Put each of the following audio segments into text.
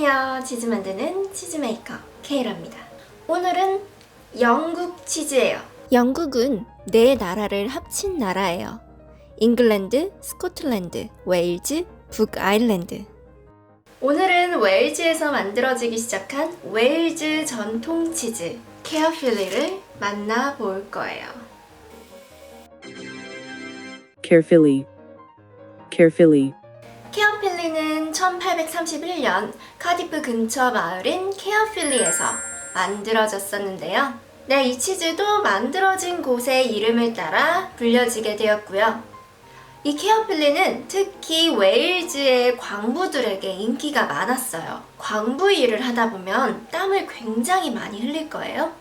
안녕하세요. 치즈 만드는 치즈메이커 케이라입니다. 오늘은 영국 치즈예요. 영국은 네 나라를 합친 나라예요. 잉글랜드, 스코틀랜드, 웨일즈, 북아일랜드. 오늘은 웨일즈에서 만들어지기 시작한 웨일즈 전통 치즈 케어필리를 만나볼 거예요. Caerphilly. Caerphilly. 케어필리는 1831년 카디프 근처 마을인 케어필리에서 만들어졌었는데요. 네, 이 치즈도 만들어진 곳의 이름을 따라 불려지게 되었고요. 이 케어필리는 특히 웨일즈의 광부들에게 인기가 많았어요. 광부 일을 하다 보면 땀을 굉장히 많이 흘릴 거예요.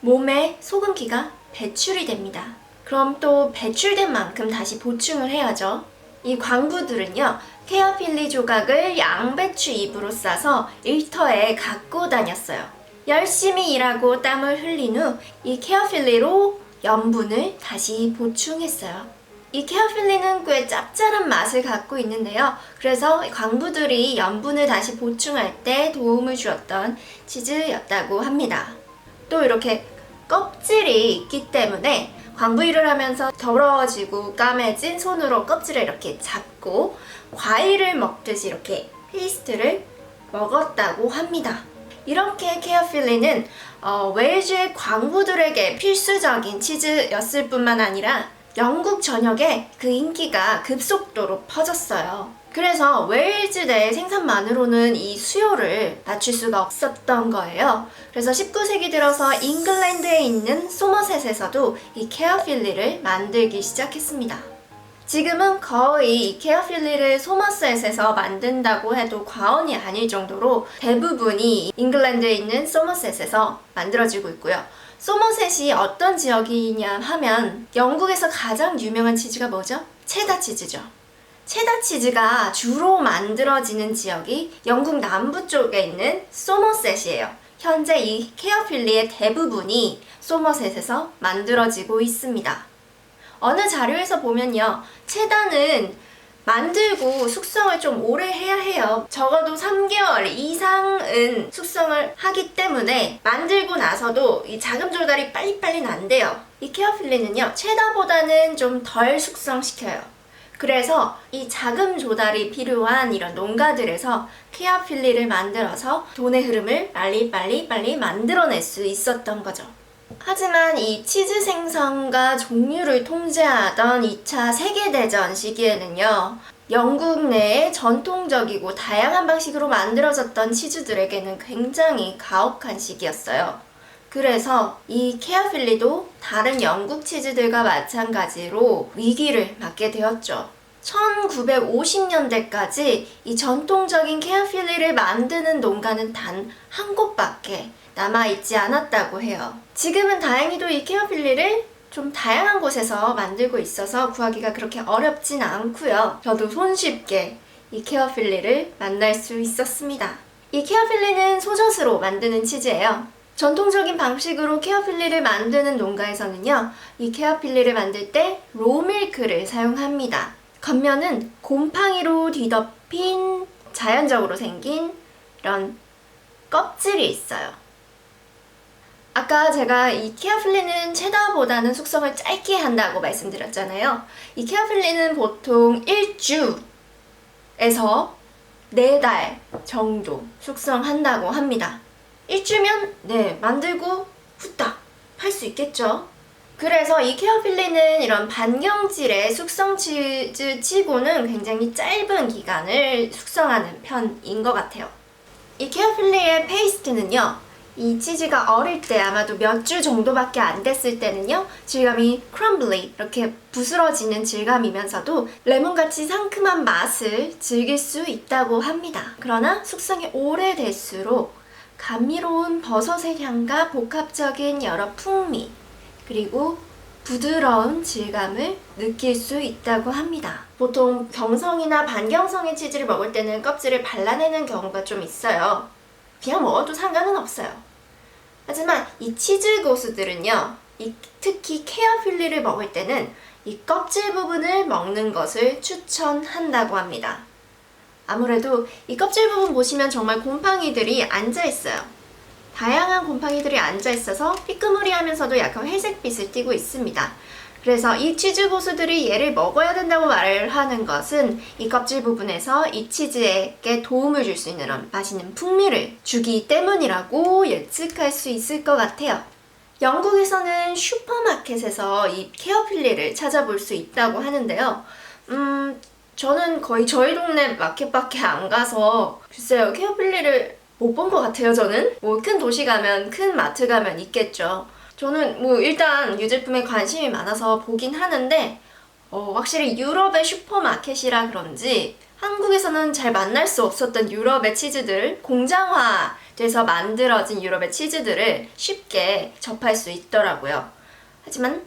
몸에 소금기가 배출이 됩니다. 그럼 또 배출된 만큼 다시 보충을 해야죠. 이 광부들은요, 케어필리 조각을 양배추 잎으로 싸서 일터에 갖고 다녔어요. 열심히 일하고 땀을 흘린 후 이 케어필리로 염분을 다시 보충했어요. 이 케어필리는 꽤 짭짤한 맛을 갖고 있는데요. 그래서 광부들이 염분을 다시 보충할 때 도움을 주었던 치즈였다고 합니다. 또 이렇게 껍질이 있기 때문에 광부 일을 하면서 더러워지고 까매진 손으로 껍질을 이렇게 잡고 과일을 먹듯이 이렇게 페이스트를 먹었다고 합니다. 이렇게 케어필리는 웨일즈의 광부들에게 필수적인 치즈였을 뿐만 아니라 영국 전역에 그 인기가 급속도로 퍼졌어요. 그래서 웨일즈 내 생산만으로는 이 수요를 맞출 수가 없었던 거예요. 그래서 19세기 들어서 잉글랜드에 있는 소머셋에서도 이 케어필리를 만들기 시작했습니다. 지금은 거의 이 케어필리를 소머셋에서 만든다고 해도 과언이 아닐 정도로 대부분이 잉글랜드에 있는 소머셋에서 만들어지고 있고요. 소머셋이 어떤 지역이냐 하면 영국에서 가장 유명한 치즈가 뭐죠? 체다 치즈죠. 체다 치즈가 주로 만들어지는 지역이 영국 남부 쪽에 있는 소머셋이에요. 현재 이 케어필리의 대부분이 소머셋에서 만들어지고 있습니다. 어느 자료에서 보면요, 체다는 만들고 숙성을 좀 오래 해야 해요. 적어도 3개월 이상은 숙성을 하기 때문에 만들고 나서도 이 자금 조달이 빨리빨리 난대요. 이 케어필리는요, 체다보다는 좀 덜 숙성시켜요. 그래서 이 자금 조달이 필요한 이런 농가들에서 케어필리를 만들어서 돈의 흐름을 빨리 만들어낼 수 있었던 거죠. 하지만 이 치즈 생산과 종류를 통제하던 2차 세계대전 시기에는요, 영국 내에 전통적이고 다양한 방식으로 만들어졌던 치즈들에게는 굉장히 가혹한 시기였어요. 그래서 이 케어필리도 다른 영국 치즈들과 마찬가지로 위기를 맞게 되었죠. 1950년대까지 이 전통적인 케어필리를 만드는 농가는 단 한 곳밖에 남아있지 않았다고 해요. 지금은 다행히도 이 케어필리를 좀 다양한 곳에서 만들고 있어서 구하기가 그렇게 어렵진 않고요. 저도 손쉽게 이 케어필리를 만날 수 있었습니다. 이 케어필리는 소젖으로 만드는 치즈예요. 전통적인 방식으로 케어필리를 만드는 농가에서는요, 이 케어필리를 만들 때 로밀크를 사용합니다. 겉면은 곰팡이로 뒤덮인 자연적으로 생긴 이런 껍질이 있어요. 아까 제가 이 케어필리는 체다보다는 숙성을 짧게 한다고 말씀드렸잖아요. 이 케어필리는 보통 1주에서 4달 정도 숙성한다고 합니다. 1주면 네, 만들고 후딱 팔 수 있겠죠. 그래서 이 케어필리는 이런 반경질의 숙성 치즈 치고는 굉장히 짧은 기간을 숙성하는 편인 것 같아요. 이 케어필리의 페이스트는요, 이 치즈가 어릴 때 아마도 몇 주 정도밖에 안 됐을 때는요, 질감이 크럼블리, 이렇게 부스러지는 질감이면서도 레몬같이 상큼한 맛을 즐길 수 있다고 합니다. 그러나 숙성이 오래될수록 감미로운 버섯의 향과 복합적인 여러 풍미, 그리고 부드러운 질감을 느낄 수 있다고 합니다. 보통 경성이나 반경성의 치즈를 먹을 때는 껍질을 발라내는 경우가 좀 있어요. 그냥 먹어도 상관은 없어요. 하지만 이 치즈 고수들은요, 특히 케어필리를 먹을 때는 이 껍질 부분을 먹는 것을 추천한다고 합니다. 아무래도 이 껍질 부분 보시면 정말 곰팡이들이 앉아있어요. 다양한 곰팡이들이 앉아있어서 삐끄무리하면서도 약간 회색빛을 띠고 있습니다. 그래서 이 치즈 고수들이 얘를 먹어야 된다고 말을 하는 것은 이 껍질 부분에서 이 치즈에게 도움을 줄 수 있는 이런 맛있는 풍미를 주기 때문이라고 예측할 수 있을 것 같아요. 영국에서는 슈퍼마켓에서 이 케어필리를 찾아볼 수 있다고 하는데요. 저는 거의 저희 동네 마켓밖에 안 가서 글쎄요, 케어필리를 못 본 것 같아요, 저는. 뭐 큰 도시 가면, 큰 마트 가면 있겠죠. 저는 뭐 일단 유제품에 관심이 많아서 보긴 하는데 확실히 유럽의 슈퍼마켓이라 그런지 한국에서는 잘 만날 수 없었던 유럽의 치즈들, 공장화돼서 만들어진 유럽의 치즈들을 쉽게 접할 수 있더라고요. 하지만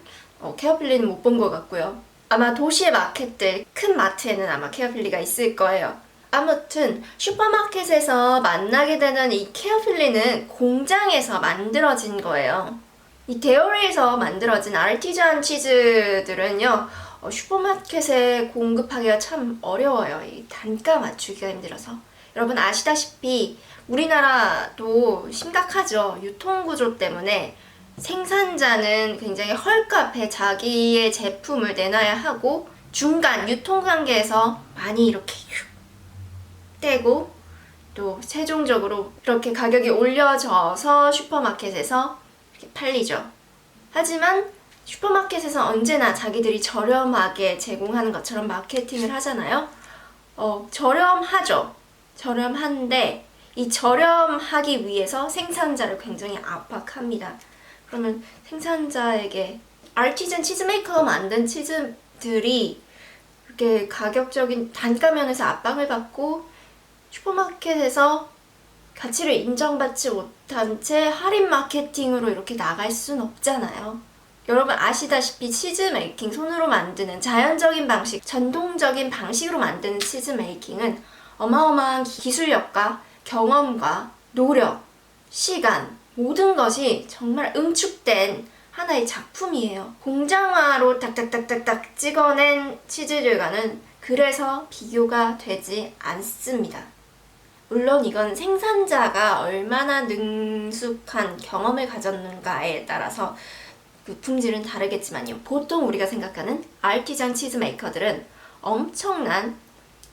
케어필리는 못 본 것 같고요. 아마 도시의 마켓들, 큰 마트에는 아마 케어필리가 있을 거예요. 아무튼 슈퍼마켓에서 만나게 되는 이 케어필리는 공장에서 만들어진 거예요. 이 데어리에서 만들어진 아르티잔 치즈들은요, 슈퍼마켓에 공급하기가 참 어려워요. 이 단가 맞추기가 힘들어서. 여러분 아시다시피 우리나라도 심각하죠. 유통구조 때문에 생산자는 굉장히 헐값에 자기의 제품을 내놔야 하고 중간 유통관계에서 많이 이렇게 떼고 또 최종적으로 이렇게 가격이 올려져서 슈퍼마켓에서 팔리죠. 하지만 슈퍼마켓에서 언제나 자기들이 저렴하게 제공하는 것처럼 마케팅을 하잖아요. 저렴하죠. 저렴한데 이 저렴하기 위해서 생산자를 굉장히 압박합니다. 그러면 생산자에게 아르티잔 치즈메이커가 만든 치즈들이 이렇게 가격적인 단가면에서 압박을 받고 슈퍼마켓에서 가치를 인정받지 못한 채 할인 마케팅으로 이렇게 나갈 순 없잖아요. 여러분 아시다시피 치즈 메이킹, 손으로 만드는 자연적인 방식, 전통적인 방식으로 만드는 치즈 메이킹은 어마어마한 기술력과 경험과 노력, 시간, 모든 것이 정말 응축된 하나의 작품이에요. 공장화로 딱딱딱딱딱 찍어낸 치즈들과는 그래서 비교가 되지 않습니다. 물론 이건 생산자가 얼마나 능숙한 경험을 가졌는가에 따라서 그 품질은 다르겠지만요. 보통 우리가 생각하는 아르티잔 치즈 메이커들은 엄청난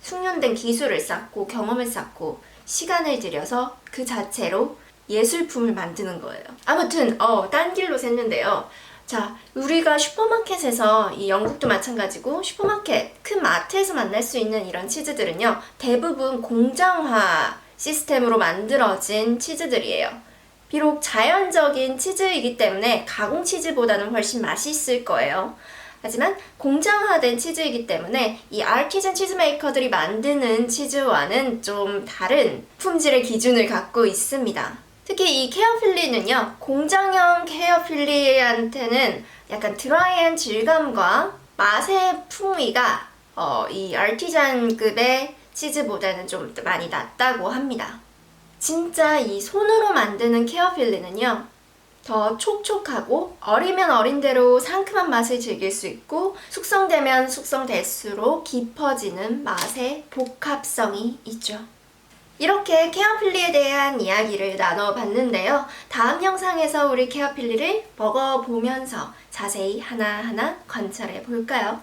숙련된 기술을 쌓고 경험을 쌓고 시간을 들여서 그 자체로 예술품을 만드는 거예요. 아무튼 딴 길로 샜는데요. 자, 우리가 슈퍼마켓에서, 이 영국도 마찬가지고 슈퍼마켓, 큰 마트에서 만날 수 있는 이런 치즈들은요, 대부분 공장화 시스템으로 만들어진 치즈들이에요. 비록 자연적인 치즈이기 때문에 가공 치즈보다는 훨씬 맛있을 거예요. 하지만 공장화된 치즈이기 때문에 이 아르티잔 치즈 메이커들이 만드는 치즈와는 좀 다른 품질의 기준을 갖고 있습니다. 특히 이 케어필리는요, 공장형 케어필리한테는 약간 드라이한 질감과 맛의 풍미가 이 아르티잔급의 치즈보다는 좀 많이 낫다고 합니다. 진짜 이 손으로 만드는 케어필리는요, 더 촉촉하고 어리면 어린 대로 상큼한 맛을 즐길 수 있고 숙성되면 숙성될수록 깊어지는 맛의 복합성이 있죠. 이렇게 케어필리에 대한 이야기를 나눠봤는데요. 다음 영상에서 우리 케어필리를 먹어보면서 자세히 하나하나 관찰해 볼까요?